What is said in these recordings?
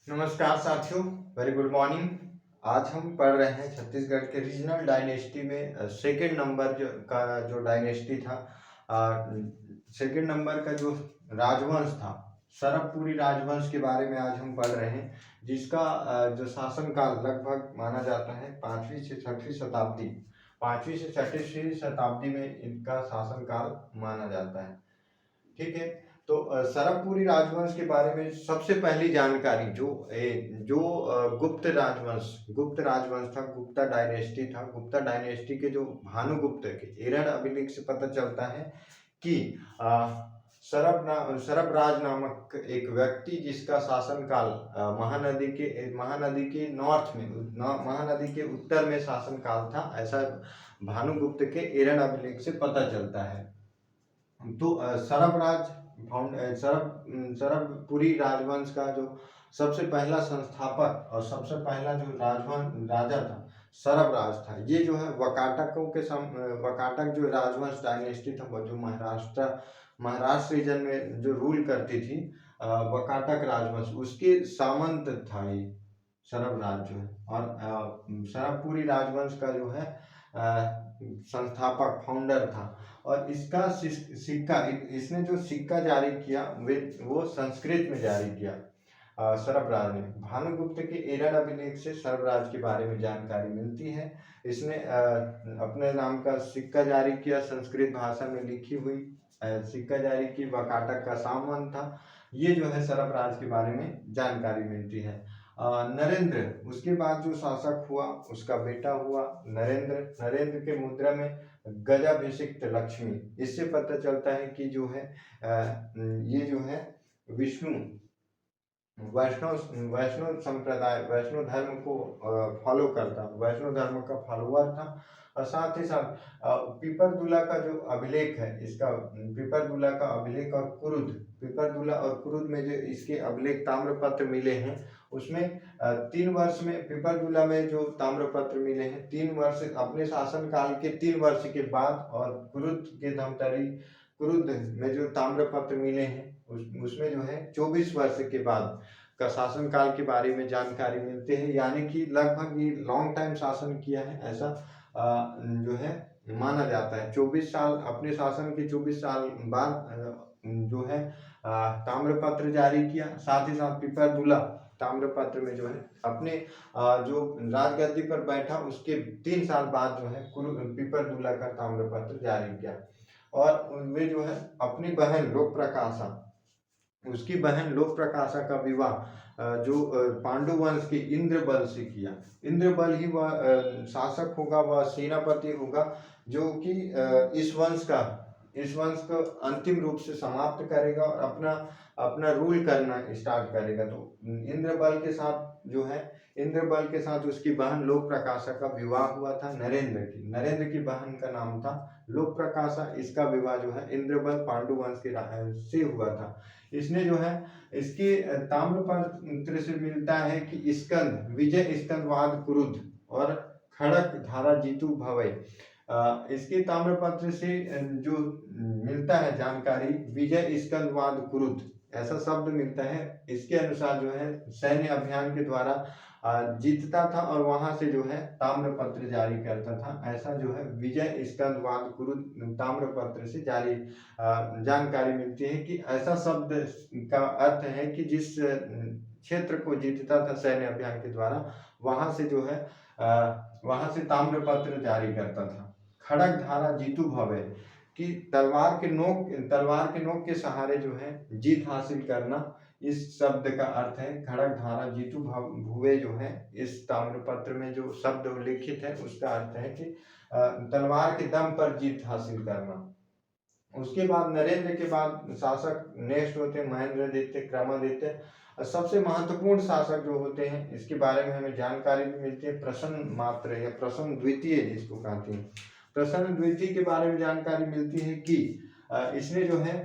नमस्कार साथियों, very good morning. आज हम पढ़ रहे हैं छत्तीसगढ़ के रीजनल डायनेस्टी में सेकेंड नंबर जो डायनेस्टी था। सेकेंड नंबर का जो राजवंश था, सरबपुरी राजवंश के बारे में आज हम पढ़ रहे हैं, जिसका जो शासनकाल लगभग माना जाता है 5वीं से 6वीं शताब्दी। 5वीं से 6वीं शताब्दी में इनका शासनकाल माना जाता है। ठीक है। तो सरबपुरी राजवंश के बारे में सबसे पहली जानकारी जो गुप्त राजवंश था, गुप्ता डायनेस्टी था। गुप्ता डायनेस्टी के जो भानुगुप्त के एरन अभिलेख से पता चलता है कि सरबराज नामक एक व्यक्ति, जिसका शासनकाल महानदी के नॉर्थ में, महानदी के उत्तर में शासनकाल था, ऐसा भानुगुप्त के एरन अभिलेख से पता चलता है। तो सरबपुरी राजवंश का जो सबसे पहला संस्थापक और सबसे पहला जो राजा था, सरबराज था। ये जो है वकाटक जो राजवंश डायनेस्टी था, वो जो महाराष्ट्र रीजन में जो रूल करती थी, वकाटक राजवंश, उसके सामंत था ये सरबराज जो है। और सरबपुरी राजवंश का जो है संस्थापक, फाउंडर था। और इसका सिक्का, इसने जो सिक्का जारी किया वो संस्कृत में जारी किया सरबराज ने। भानुगुप्त के एरन अभिलेख से सरबराज के बारे में जानकारी मिलती है। इसने अपने नाम का सिक्का जारी किया, संस्कृत भाषा में लिखी हुई सिक्का जारी की, वकाटक का सामान था। ये जो है सरबराज के बारे में जानकारी मिलती है। नरेंद्र, उसके बाद जो शासक हुआ उसका बेटा हुआ नरेंद्र। नरेंद्र के मुद्रा में गजाभिषिक्त लक्ष्मी, इससे पता चलता है कि जो है ये जो है वैष्णव संप्रदाय, वैष्णव धर्म को फॉलो करता, वैष्णव धर्म का फॉलोअर था। और साथ ही साथ पीपरदुला का जो अभिलेख है, इसका पीपरदुला का अभिलेख और पीपरदुला और कुरुद में जो इसके अभिलेख ताम्रपत्र मिले हैं, उसमें 3 वर्ष में, पीपरदुला में जो ताम्रपत्र मिले हैं 3 वर्ष अपने शासनकाल के 3 वर्ष के बाद, और कुरुद में जो ताम्रपत्र मिले हैं उसमें जो है 24 वर्ष के बाद का शासनकाल के बारे में जानकारी मिलती है। यानी कि लगभग ये लॉन्ग टाइम शासन किया है, ऐसा जो है माना जाता है। 24 साल, अपने शासन के 24 साल बाद जो है ताम्रपत्र जारी किया। साथ ही साथ पीपरदुला ताम्रपत्र में जो है अपने जो राजगद्दी पर बैठा, उसके 3 साल बाद जो है पीपरदुला का ताम्रपत्र जारी किया। और वे जो है अपनी बहन लोकप्रकाशा, उसकी बहन लोकप्रकाशा का विवाह जो पांडु वंश के इंद्रबल से किया। इंद्रबल ही वह शासक होगा, वह सेनापति होगा, जो कि इस वंश को अंतिम रूप से समाप्त करेगा और अपना रूल करना स्टार्ट करेगा। तो इंद्रबल के साथ उसकी बहन लोकप्रकाशा का विवाह हुआ था। नरेंद्र की बहन का नाम था लोकप्रकाशा। इसका विवाह जो है इंद्रबल पांडु वंश के से हुआ था। इसने जो है, इसके ताम्रपत्र से मिलता है कि स्कंद, विजय स्कंदवाद कुरुद और खड़क धारा जीतु भवय, इसके ताम्रपत्र से जो मिलता है जानकारी, विजय स्कंदवाद कुरुद ऐसा शब्द मिलता है। इसके अनुसार जो है सैन्य अभियान के द्वारा जीतता था और वहां से जो है ताम्रपत्र जारी करता था। ऐसा जो है विजय स्कंदवाद कुरुद ताम्रपत्र से जारी जानकारी मिलती है कि ऐसा शब्द का अर्थ है कि जिस क्षेत्र को जीतता था सैन्य अभियान के द्वारा, वहां से जो है वहां से ताम्रपत्र जारी करता था। खड़क धारा जीतू भवे, कि तलवार के नोक के सहारे जो है जीत हासिल करना, इस शब्द का अर्थ है खड़क धारा जीतू भुवे। जो है इस ताम्रपत्र में जो शब्द उल्लिखित है उसका अर्थ है कि तलवार के दम पर जीत हासिल करना। उसके बाद नरेंद्र के बाद शासक नेक्स्ट होते हैं महेंद्रदित्य, क्रमादित्य। सबसे महत्वपूर्ण शासक जो होते हैं, इसके बारे में हमें जानकारी भी मिलती है। प्रसन्न मात्र या प्रसन्न द्वितीय जिसको कहते हैं, प्रसन्न द्वितीय के बारे में जानकारी मिलती है कि इसने जो है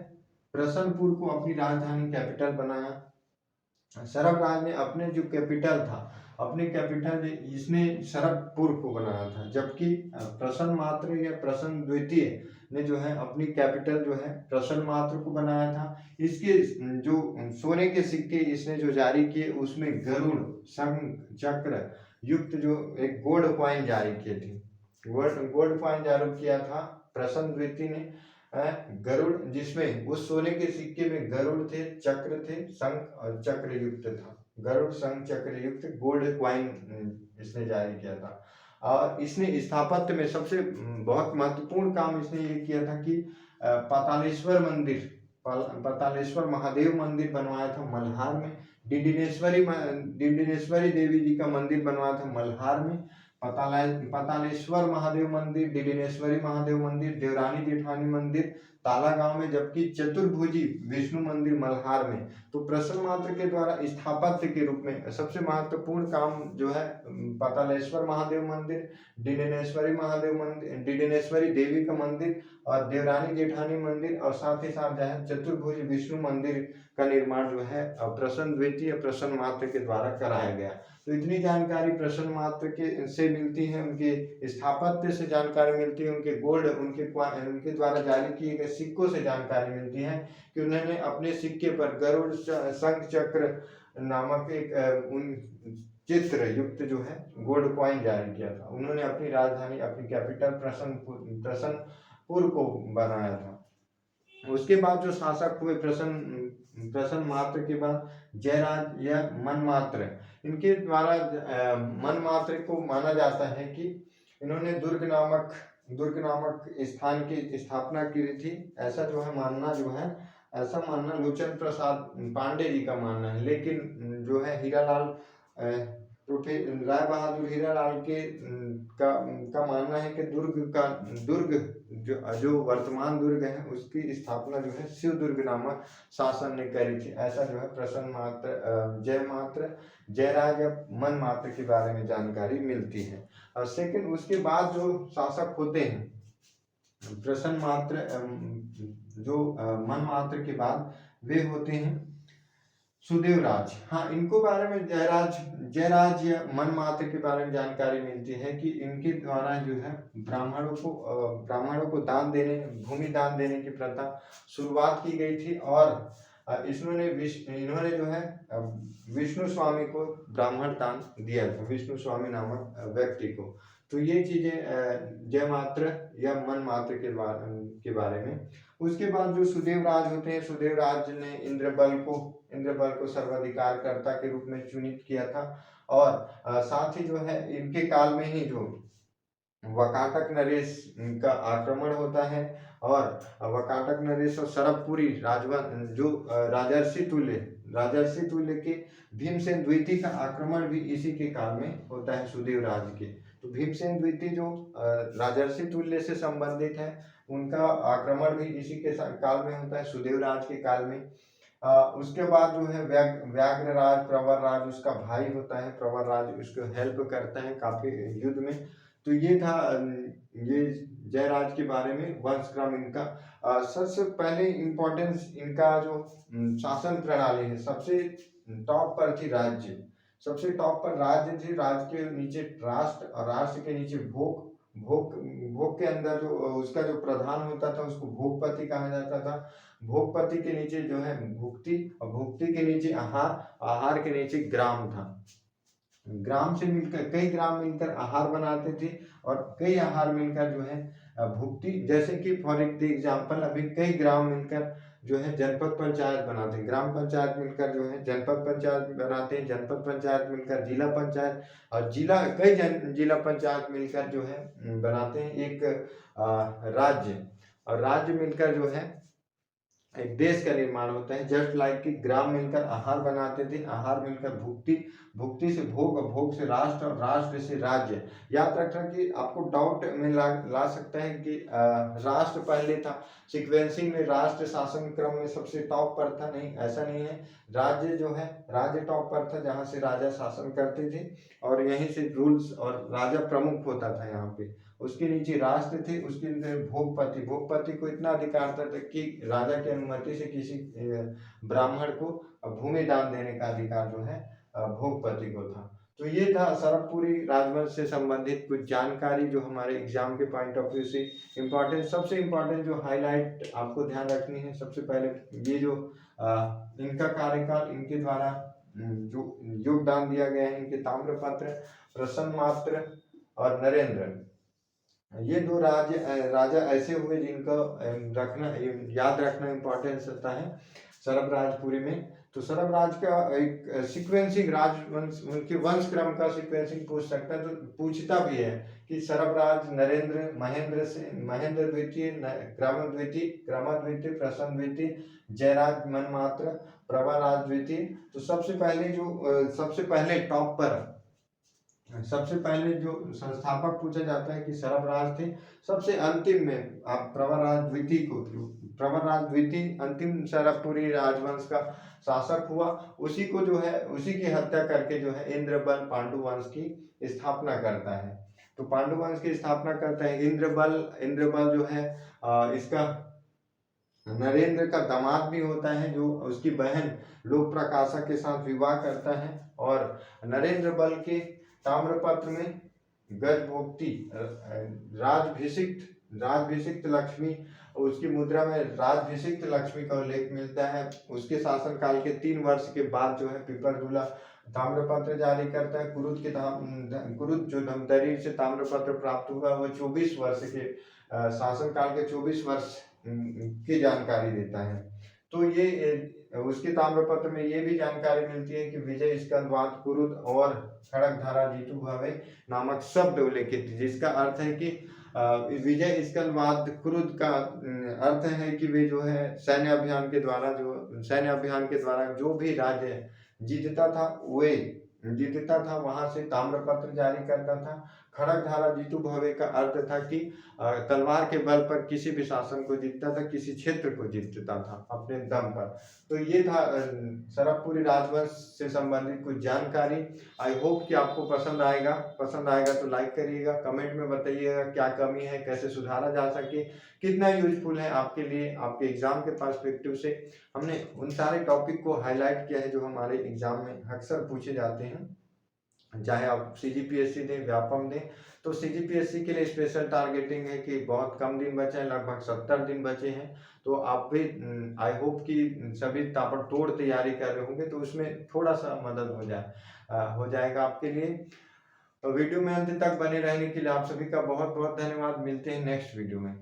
प्रसन्नपुर को अपनी राजधानी कैपिटल बनाया। सरबराज ने अपने जो कैपिटल था, अपने कैपिटल इसने सरबपुर को बनाया था, जबकि प्रसन्न मात्र या प्रसन्न द्वितीय ने जो है अपनी कैपिटल जो है प्रसन्न मात्र को बनाया था। इसके जो सोने के सिक्के इसने जो जारी किए उसमें गरुड़, शंख, चक्र युक्त जो एक गोल्ड कॉइन जारी किए थे। गोल्ड कॉइन जारी किया था प्रसन्न द्वितीय ने। गरुड़, जिसमें उस सोने के सिक्के में गरुड़ थे, चक्र थे, शंख और चक्र युक्त था। गरुड़, शंख, चक्र युक्त गोल्ड कॉइन इसने जारी किया था। और इसने स्थापत्य में सबसे बहुत महत्वपूर्ण काम इसने ये किया था कि पातालेश्वर मंदिर, पातालेश्वर महादेव मंदिर बनवाया था मल्हार में। डिंडिनेश्वरी देवी जी का मंदिर बनवाया था मल्हार में। पातालेश्वर महादेव मंदिर, डिंडिनेश्वरी महादेव मंदिर, देवरानी जेठानी मंदिर ताला गांव में, जबकि चतुर्भुजी विष्णु मंदिर मल्हार में। तो प्रसन्न मात्र के द्वारा स्थापत्य के रूप में सबसे महत्वपूर्ण काम जो है पातालेश्वर महादेव मंदिर, डिंडिनेश्वरी महादेव मंदिर, डिंडिनेश्वरी देवी का मंदिर और देवरानी जेठानी मंदिर, और साथ ही साथ जो है चतुर्भुज विष्णु मंदिर का निर्माण जो है प्रसन्न द्वितीय प्रसन्न मात्र के द्वारा कराया गया। तो इतनी जानकारी प्रसन्न मात्र के से मिलती है, उनके स्थापत्य से जानकारी मिलती है, उनके गोल्ड, उनके द्वारा जारी किए गए सिक्कों से जानकारी मिलती है कि उन्होंने अपने सिक्के पर गरुड़, शंख, चक्र नामक एक उन चित्र युक्त जो है गोल्ड कॉइन जारी किया था। उन्होंने अपनी राजधानी, अपनी कैपिटल प्रसन्नपुर को बनाया था। उसके बाद जो शासक हुए प्रसन्न मात्र के बाद जयराज या मनमात्र, इनके द्वारा मनमात्र को माना जाता है कि इन्होंने दुर्ग नामक स्थान की स्थापना की थी। ऐसा जो है मानना जो है, ऐसा मानना लोचन प्रसाद पांडे जी का मानना है। लेकिन जो है हीरालाल राय बहादुर हीरालाल के का मानना है कि दुर्ग जो वर्तमान दुर्ग है उसकी स्थापना जो है शिवदुर्ग नामक शासन ने करी थी। ऐसा जो है प्रसन्न मात्र, जयराज या मन मात्र के बारे में जानकारी मिलती है। और सेकंड, उसके बाद जो शासक होते हैं प्रसन्न मात्र जो मन मात्र के बाद, वे होते हैं सुदेवराज। हाँ, इनको बारे में जयराज या मन मात्र के बारे में जानकारी मिलती है कि इनके द्वारा जो है ब्राह्मणों को भूमि दान देने की प्रथा शुरुआत की गई थी। और इन्होंने जो है विष्णु स्वामी को ब्राह्मण दान दिया था, विष्णु स्वामी नामक व्यक्ति को। तो ये चीजें जय मात्र या मन मात्र के बारे में। उसके बाद जो सुदेवराज होते हैं, सुदेवराज ने इंद्रबल को सर्वाधिकारकर्ता के रूप में चुनित किया था। और साथ ही जो है इनके काल में ही जो वकाटक नरेश का आक्रमण होता है, और वकाटक नरेश और सरबपुरी राजवन जो राजर्षि तुल्य के भीमसेन द्वितीय का आक्रमण भी इसी के काल में होता है सुदेवराज के। तो भीमसेन द्वितीय जो राजर्षि तुल्य से संबंधित है, उनका आक्रमण भी इसी के काल में होता है, सुदेवराज के काल में। उसके बाद जो है व्याघ्रराज, प्रवरराज उसका भाई होता है, प्रवरराज उसको हेल्प करता है काफी युद्ध में। तो ये था ये जयराज के बारे में वंशक्रम इनका। सबसे पहले इम्पोर्टेंस इनका जो शासन प्रणाली है, सबसे टॉप पर थी राज्य, सबसे टॉप पर राज्य थी। राज्य के नीचे राष्ट्र, और राष्ट्र के नीचे भोग के अंदर जो उसका जो प्रधान होता था उसको भोगपति कहा जाता था। भोगपति के नीचे जो है भुक्ति, और भुक्ति के नीचे आहार, आहार के नीचे ग्राम था। ग्राम से मिलकर कई ग्राम मिलकर आहार बनाते थे, और कई आहार मिलकर जो है भुक्ति, जैसे कि फॉर एग्जाम्पल अभी कई ग्राम मिलकर जो है जनपद पंचायत बनाते हैं, ग्राम पंचायत मिलकर जो है जनपद पंचायत बनाते हैं, जनपद पंचायत मिलकर जिला पंचायत, और कई जिला पंचायत मिलकर जो है बनाते हैं एक राज्य, और राज्य मिलकर जो है एक देश का निर्माण होता है। जस्ट लाइक कि ग्राम मिलकर आहार बनाते थे, आहार मिलकर भुक्ति, भुक्ति से भोग, और भोग से राष्ट्र, और राष्ट्र से राज्य। याद रखना कि आपको डाउट में ला सकता है कि राष्ट्र पहले था, सिक्वेंसिंग में राष्ट्र शासन क्रम में सबसे टॉप पर था। नहीं, ऐसा नहीं है। राज्य जो है, राज्य टॉप पर था जहाँ से राजा शासन करते थे, और यहीं से रूल्स, और राजा प्रमुख होता था यहाँ पे। उसके नीचे राष्ट्र थे, उसके नीचे भोगपति को इतना अधिकार था कि राजा की अनुमति से किसी ब्राह्मण को भूमि दान देने का अधिकार जो है भोगपति को था। तो ये था सरबपुरी राजवंश से संबंधित कुछ जानकारी जो हमारे एग्जाम के पॉइंट ऑफ व्यू से इम्पोर्टेंट, सबसे इम्पोर्टेंट जो हाईलाइट आपको ध्यान रखनी है। सबसे पहले ये जो इनका कार्यकाल, इनके द्वारा जो योगदान दिया गया है, इनके ताम्रपत्र, प्रसन्नमात्र और नरेंद्र, ये दो राजा ऐसे हुए जिनका याद रखना इम्पोर्टेंस होता है सरबराजपुरी में। तो सरबराज का एक सीक्वेंसिंग राजवंश, उनके वंश क्रम का सीक्वेंसिंग पूछ सकता है, तो पूछता भी है कि सरबराज नरेंद्र, महेंद्र द्वितीय, क्रम द्वितीय, प्रसन्न द्वितीय, जयराज मनमात्र, प्रभाराज द्वितीय। तो सबसे पहले टॉप पर सबसे पहले जो संस्थापक पूछा जाता है कि सरबराज थे। सबसे अंतिम में आप प्रवरराज द्वितीय अंतिम सरबपुरी राजवंश का शासक हुआ, उसी को जो है, उसी की हत्या करके जो है इंद्रबल पांडु वंश की स्थापना करता है। तो पांडु वंश की स्थापना करता है इंद्रबल जो है इसका नरेंद्र का दामाद भी होता है, जो उसकी बहन लोक प्रकाशा के साथ विवाह करता है। और नरेंद्र बल के ताम्रपत्र में गजभोक्ति राजभिषिक्त लक्ष्मी, उसकी मुद्रा में राजभिषिक्त लक्ष्मी का उल्लेख मिलता है। उसके शासनकाल के 3 वर्ष के बाद जो है पिपरदुला ताम्रपत्र जारी करता है। कुरुद जो धमतरी से ताम्रपत्र प्राप्त हुआ वो 24 वर्ष के शासनकाल के 24 वर्ष की जानकारी देता है। तो ये उसके ताम्रपत्र में ये भी जानकारी मिलती है कि विजय स्कंदवाद कुरुद और खड़गधारा जीतू भवे नामक शब्द उल्लेखित, जिसका अर्थ है कि विजय स्कंदवाद कुरुद का अर्थ है कि वे जो है सैन्य अभियान के द्वारा जो भी राज्य जीतता था वहां से ताम्रपत्र जारी करता था। खड़गधारा जीतू भवे का अर्थ था कि तलवार के बल पर किसी भी शासन को जीतता था, किसी क्षेत्र को जीतता था अपने दम पर। तो ये था सरबपुरी राजवंश से संबंधित कुछ जानकारी। आई होप कि आपको पसंद आएगा तो लाइक करिएगा, कमेंट में बताइएगा क्या कमी है, कैसे सुधारा जा सके, कितना यूजफुल है आपके लिए, आपके एग्जाम के पर्सपेक्टिव से। हमने उन सारे टॉपिक को हाईलाइट किया है जो हमारे एग्जाम में अक्सर पूछे जाते हैं, चाहे आप CGPSC दें, व्यापम दें। तो CGPSC के लिए स्पेशल टारगेटिंग है कि बहुत कम दिन बचे हैं, लगभग 70 दिन बचे हैं। तो आप भी आई होप कि सभी ताबड़तोड़ तैयारी कर रहे होंगे, तो उसमें थोड़ा सा मदद हो जाएगा आपके लिए। तो वीडियो में अंत तक बने रहने के लिए आप सभी का बहुत बहुत धन्यवाद। मिलते हैं नेक्स्ट वीडियो में।